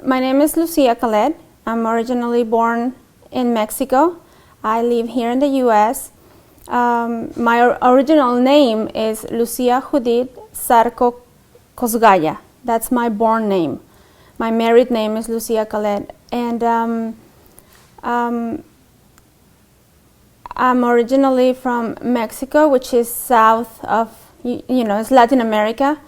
My name is Lucia Khaled. I'm originally born in Mexico. I live here in the U.S. My original name is Lucia Judith Sarko Kosgaya. That's my born name. My married name is Lucia Khaled. And I'm originally from Mexico, which is south of, it's Latin America.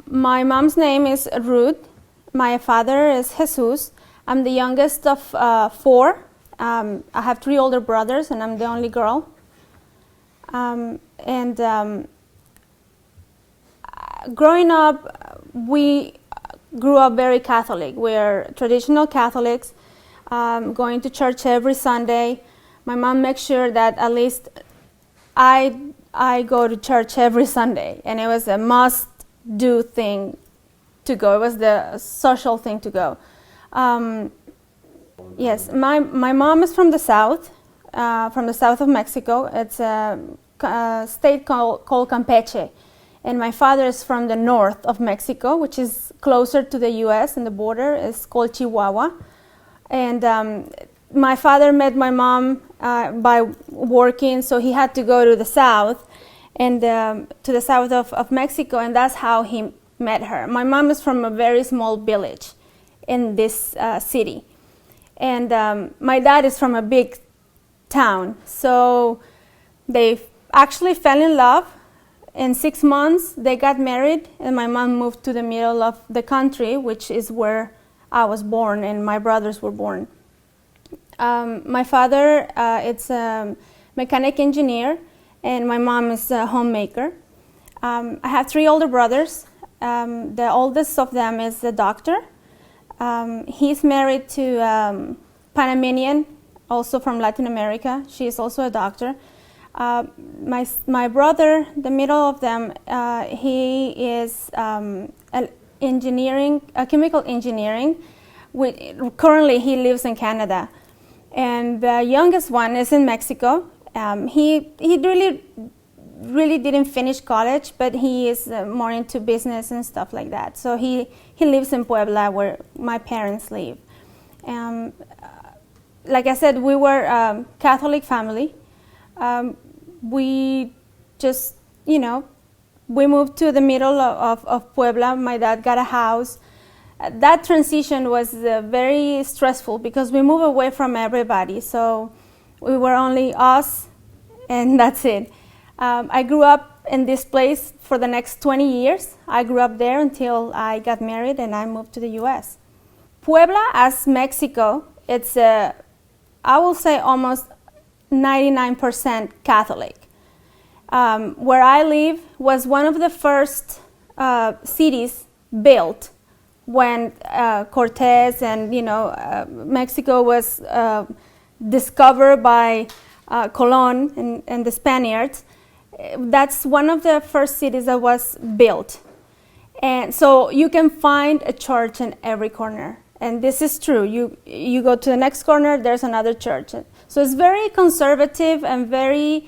My mom's name is Ruth. My father is Jesus. I'm the youngest of 4. I have 3 older brothers, and I'm the only girl. Growing up, we grew up very Catholic. We're traditional Catholics, going to church every Sunday. My mom makes sure that at least I go to church every Sunday, and it was a must-do thing to go. It was the social thing to go. Yes, my mom is from the south of Mexico. It's a state called Campeche. And my father is from the north of Mexico, which is closer to the U.S. and the border. It's called Chihuahua. And my father met my mom by working, so he had to go to the south, and to the south of Mexico, and that's how he met her. My mom is from a very small village in this city. And my dad is from a big town. So they actually fell in love. In 6 months, they got married, and my mom moved to the middle of the country, which is where I was born and my brothers were born. My father is a mechanic engineer, and my mom is a homemaker. I have 3 older brothers. The oldest of them is a doctor. He's married to Panamanian, also from Latin America. She is also a doctor. My brother, the middle of them, he is chemical engineering. Currently, he lives in Canada. And the youngest one is in Mexico. He really didn't finish college, but he is more into business and stuff like that. So he lives in Puebla, where my parents live. Like I said, we were a Catholic family. We just, we moved to the middle of Puebla. My dad got a house. That transition was very stressful because we moved away from everybody. So we were only us, and that's it. I grew up in this place for the next 20 years. I grew up there until I got married and I moved to the U.S. Puebla, as Mexico, it's, I will say, almost 99% Catholic. Where I live was one of the first cities built when Cortez and, Mexico was discovered by Colon and the Spaniards. That's one of the first cities that was built. And so you can find a church in every corner. And this is true. You go to the next corner, there's another church. So it's very conservative and very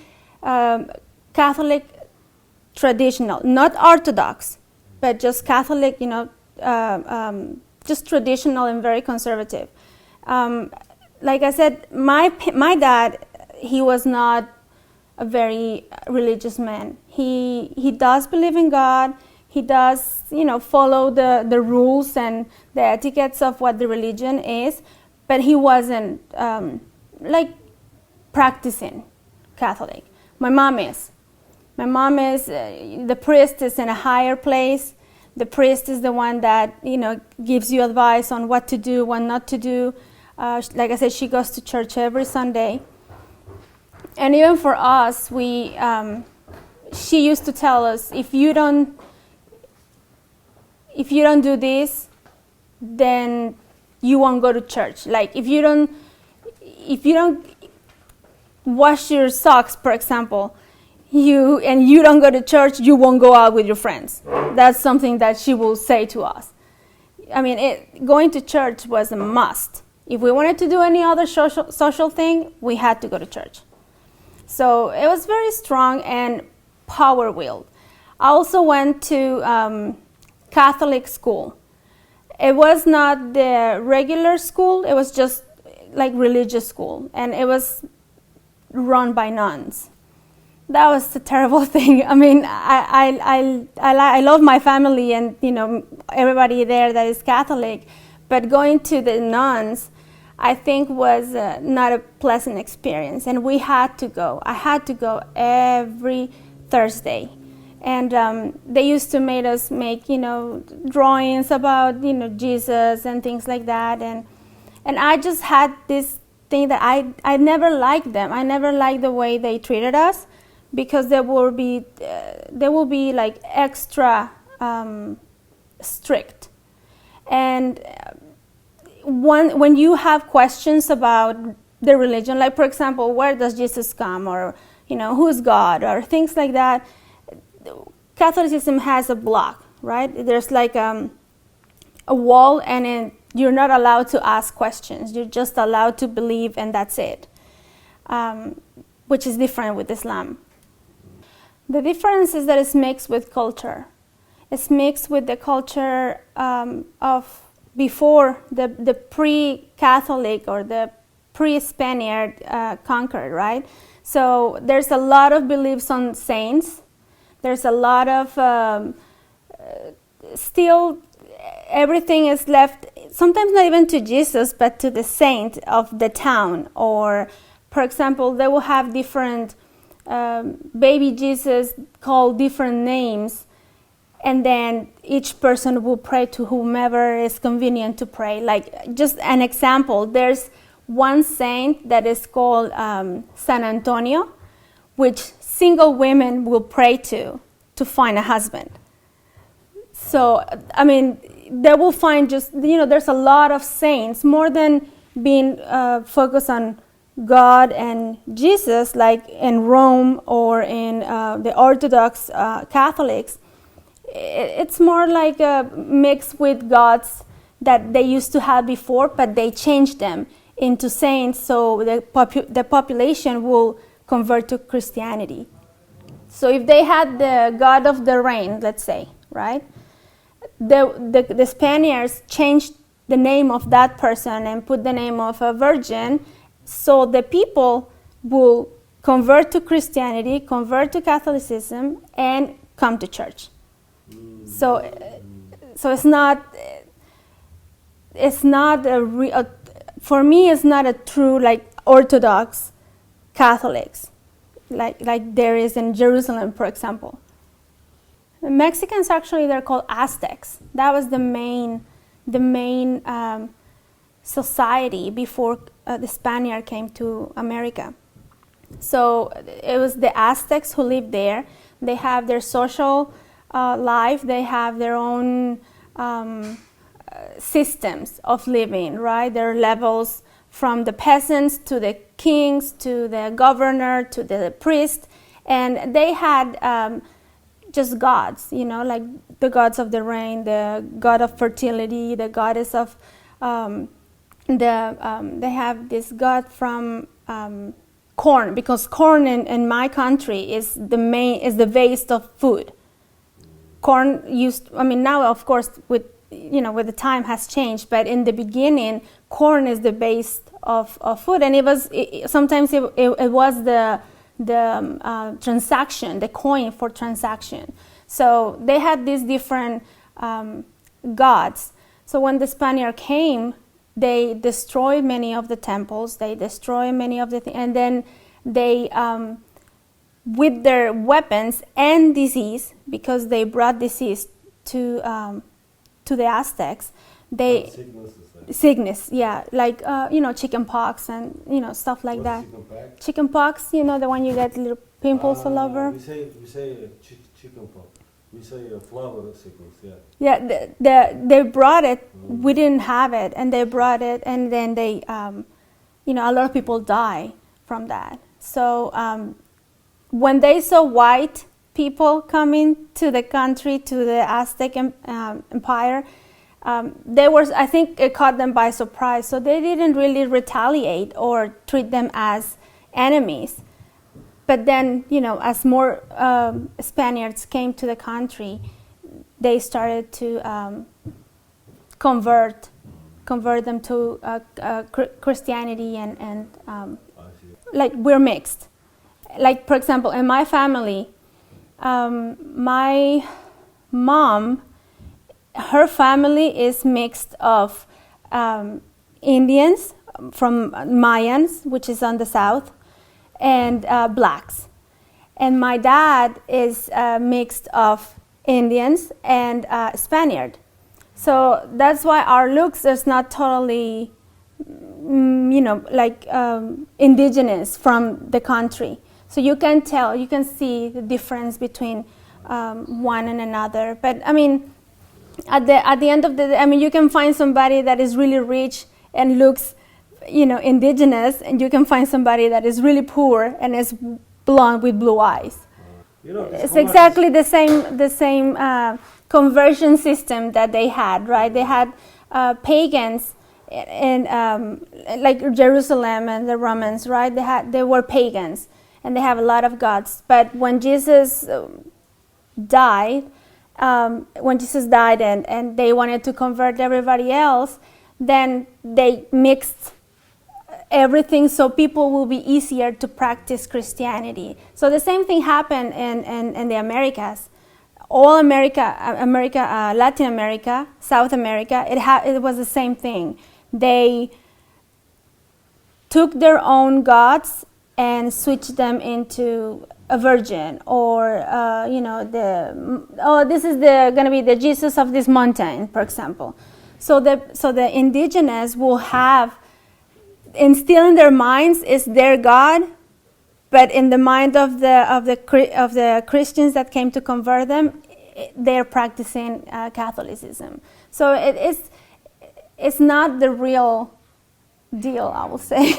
Catholic traditional, not Orthodox, but just Catholic, just traditional and very conservative. Like I said, my dad, he was not a very religious man. He does believe in God. He does, follow the rules and the etiquettes of what the religion is, but he wasn't practicing Catholic. My mom is. My mom is, the priest is in a higher place. The priest is the one that, gives you advice on what to do, what not to do. Like I said, she goes to church every Sunday. And even for us, she used to tell us, if you don't do this, then you won't go to church. Like if you don't wash your socks, for example, you don't go to church, you won't go out with your friends. That's something that she will say to us. I mean, going to church was a must. If we wanted to do any other social thing, we had to go to church. So it was very strong and power-willed. I also went to Catholic school. it was not the regular school, it was just like religious school, and it was run by nuns. That was a terrible thing. I mean, I love my family and, you know, everybody there that is Catholic, but going to the nuns, I think was not a pleasant experience, and we had to go. I had to go every Thursday, and they used to make us make, you know, drawings about, you know, Jesus and things like that, and I just had this thing that I never liked them. I never liked the way they treated us, because they will be like extra strict, and when you have questions about the religion, like for example, where does Jesus come, or, you know, who's God, or things like that, Catholicism has a block, right? There's like a wall, and you're not allowed to ask questions. You're just allowed to believe, and that's it, which is different with Islam. The difference is that it's mixed with culture. It's mixed with the culture of before the pre-Catholic or the pre-Spaniard conquered, right? So there's a lot of beliefs on saints. There's a lot of still everything is left, sometimes not even to Jesus, but to the saint of the town. Or, for example, they will have different baby Jesus called different names, and then each person will pray to whomever is convenient to pray. Like, just an example, there's one saint that is called San Antonio, which single women will pray to find a husband. So, I mean, they will find just, you know, there's a lot of saints, more than being focused on God and Jesus, like in Rome or in the Orthodox Catholics. It's more like a mix with gods that they used to have before, but they changed them into saints, so the population will convert to Christianity. So if they had the god of the rain, let's say, right? The Spaniards changed the name of that person and put the name of a virgin, so the people will convert to Christianity, convert to Catholicism, and come to church. So it's not for me, it's not a true like Orthodox Catholics, like there is in Jerusalem, for example. The Mexicans, actually, they're called Aztecs. That was the main society before the Spaniard came to America. So it was the Aztecs who lived there. They have their social life. They have their own systems of living, right? There are levels from the peasants to the kings to the governor to the priest, and they had just gods, you know, like the gods of the rain, the god of fertility, the goddess of they have this god from corn, because corn in my country is the base of food. Corn used, I mean, now of course with the time has changed, but in the beginning, corn is the base of food, and sometimes it was the transaction, the coin for transaction. So they had these different gods. So when the Spaniard came, they destroyed many of the temples, they destroyed many of the things, and then they, with their weapons and disease, because they brought disease to the Aztecs, sickness, yeah, like chicken pox and stuff like that. Chicken pox, the one you get little pimples all over. We say chicken pox. We say flower sickness. Yeah, they brought it. We didn't have it, and they brought it, and then they, a lot of people die from that. So when they saw white people coming to the country, to the Aztec Empire, I think it caught them by surprise. So they didn't really retaliate or treat them as enemies. But then, as more Spaniards came to the country, they started to convert them to Christianity, and I see. like we're mixed. Like, for example, in my family, my mom, her family is mixed of Indians from Mayans, which is on the south, and blacks. And my dad is mixed of Indians and Spaniard. So that's why our looks is not totally, like indigenous from the country. So you can tell, you can see the difference between one and another. But I mean, at the end of the day, I mean, you can find somebody that is really rich and looks, indigenous, and you can find somebody that is really poor and is blonde with blue eyes. It's exactly the same conversion system that they had, right? They had pagans in like Jerusalem and the Romans, right? They were pagans, and they have a lot of gods. But when Jesus died, and they wanted to convert everybody else, then they mixed everything so people will be easier to practice Christianity. So the same thing happened in the Americas. All America, Latin America, South America, it was the same thing. They took their own gods and switched them into a virgin, or this is going to be the Jesus of this mountain, for example. So the indigenous will have, instilled in their minds is their God, but in the mind of the Christians that came to convert them, they're practicing Catholicism. So it's not the real deal, I will say.